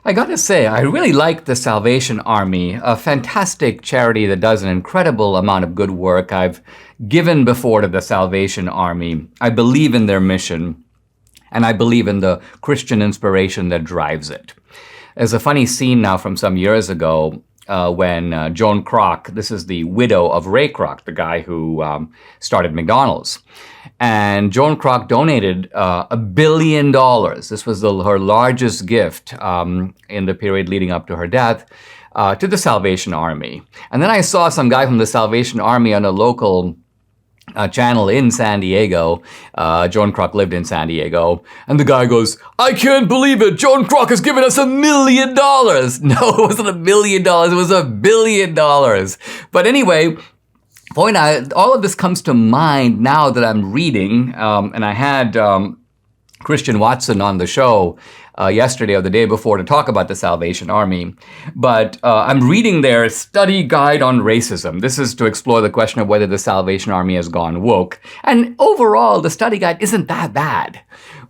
I gotta say, I really like the Salvation Army, a fantastic charity that does an incredible amount of good work. I've given before to the Salvation Army. I believe in their mission, and I believe in the Christian inspiration that drives it. There's a funny scene now from some years ago when Joan Kroc, this is the widow of Ray Kroc, the guy who started McDonald's, and Joan Kroc donated $1 billion. This was her largest gift in the period leading up to her death to the Salvation Army. And then I saw some guy from the Salvation Army on a local channel in San Diego. Joan Kroc lived in San Diego. And the guy goes, "I can't believe it. Joan Kroc has given us $1 million. No, it wasn't $1 million. It was $1 billion. But anyway, point out, all of this comes to mind now that I'm reading. And I had Christian Watson on the show yesterday or the day before to talk about the Salvation Army. But I'm reading their study guide on racism. This is to explore the question of whether the Salvation Army has gone woke. And overall, the study guide isn't that bad.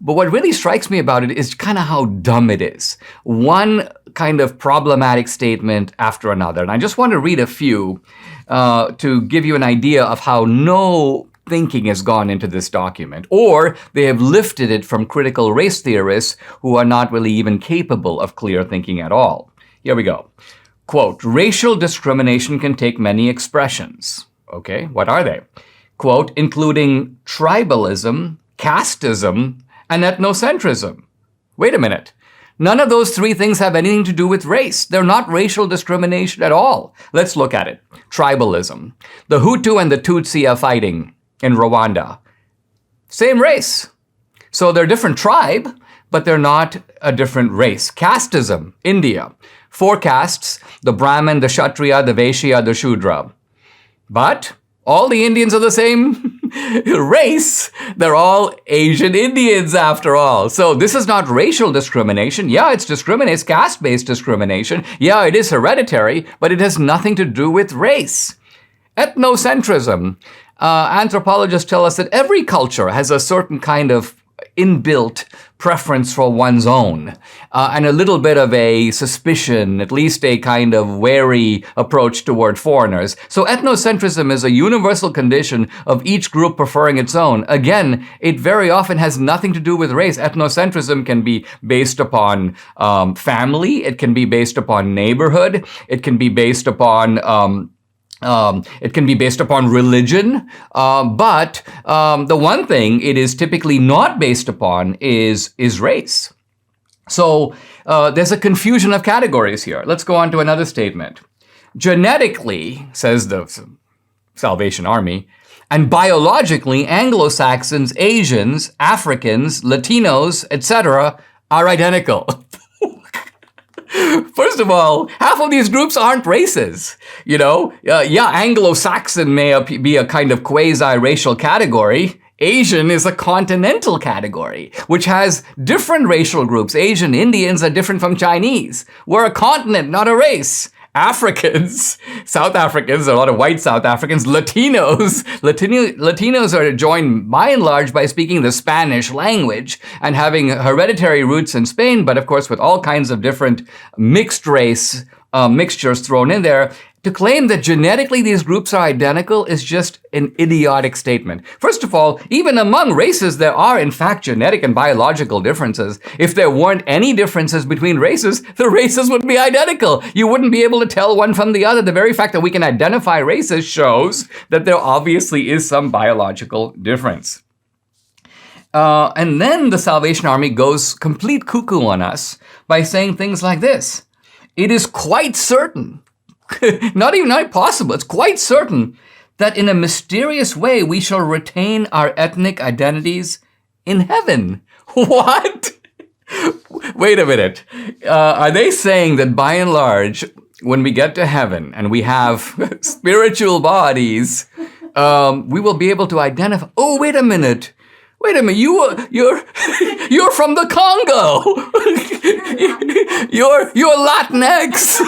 But what really strikes me about it is kind of how dumb it is. One kind of problematic statement after another. And I just want to read a few to give you an idea of how no thinking has gone into this document, or they have lifted it from critical race theorists who are not really even capable of clear thinking at all. Here we go. Quote, "Racial discrimination can take many expressions." Okay, what are they? Quote, "including tribalism, casteism, and ethnocentrism." Wait a minute. None of those three things have anything to do with race. They're not racial discrimination at all. Let's look at it. Tribalism. The Hutu and the Tutsi are fighting in Rwanda. Same race. So they're a different tribe, but they're not a different race. Casteism, India. 4 castes, the Brahmin, the Kshatriya, the Vaishya, the Shudra. But all the Indians are the same race. They're all Asian Indians after all. So this is not racial discrimination. Yeah, it's discrimination. It's caste-based discrimination. Yeah, it is hereditary, but it has nothing to do with race. Ethnocentrism. Anthropologists tell us that every culture has a certain kind of inbuilt preference for one's own, and a little bit of a suspicion, at least a kind of wary approach toward foreigners. So ethnocentrism is a universal condition of each group preferring its own. Again, it very often has nothing to do with race. Ethnocentrism can be based upon family. It can be based upon neighborhood. It can be based upon religion, but the one thing it is typically not based upon is race. So there's a confusion of categories here. Let's go on to another statement. Genetically, says the Salvation Army, and biologically, Anglo-Saxons, Asians, Africans, Latinos, etc., are identical. First of all, half of these groups aren't races. You know, Anglo-Saxon may be a kind of quasi-racial category. Asian is a continental category, which has different racial groups. Asian Indians are different from Chinese. We're a continent, not a race. Africans, South Africans, a lot of white South Africans, Latinos are joined by and large by speaking the Spanish language and having hereditary roots in Spain, but of course with all kinds of different mixed race mixtures thrown in there. To claim that genetically these groups are identical is just an idiotic statement. First of all, even among races, there are in fact genetic and biological differences. If there weren't any differences between races, the races would be identical. You wouldn't be able to tell one from the other. The very fact that we can identify races shows that there obviously is some biological difference. And then the Salvation Army goes complete cuckoo on us by saying things like this. It is quite certain, not possible, it's quite certain that in a mysterious way we shall retain our ethnic identities in heaven. What? Wait a minute. Are they saying that by and large, when we get to heaven and we have spiritual bodies, we will be able to identify, oh, wait a minute, you're from the Congo. you're Latinx.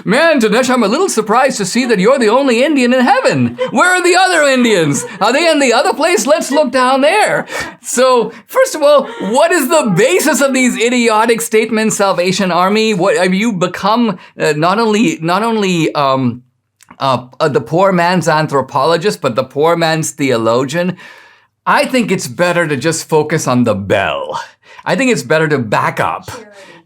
Man, Dinesh, I'm a little surprised to see that you're the only Indian in heaven. Where are the other Indians? Are they in the other place? Let's look down there. So, first of all, what is the basis of these idiotic statements, Salvation Army? What have you become? Not only the poor man's anthropologist, but the poor man's theologian. I think it's better to just focus on the bell. I think it's better to back up.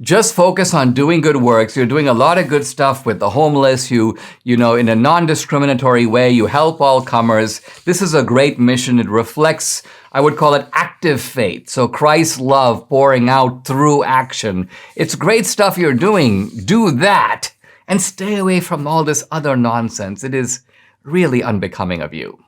Just focus on doing good works. You're doing a lot of good stuff with the homeless. You know, in a non-discriminatory way, you help all comers. This is a great mission. It reflects, I would call it active faith. So Christ's love pouring out through action. It's great stuff you're doing. Do that and stay away from all this other nonsense. It is really unbecoming of you.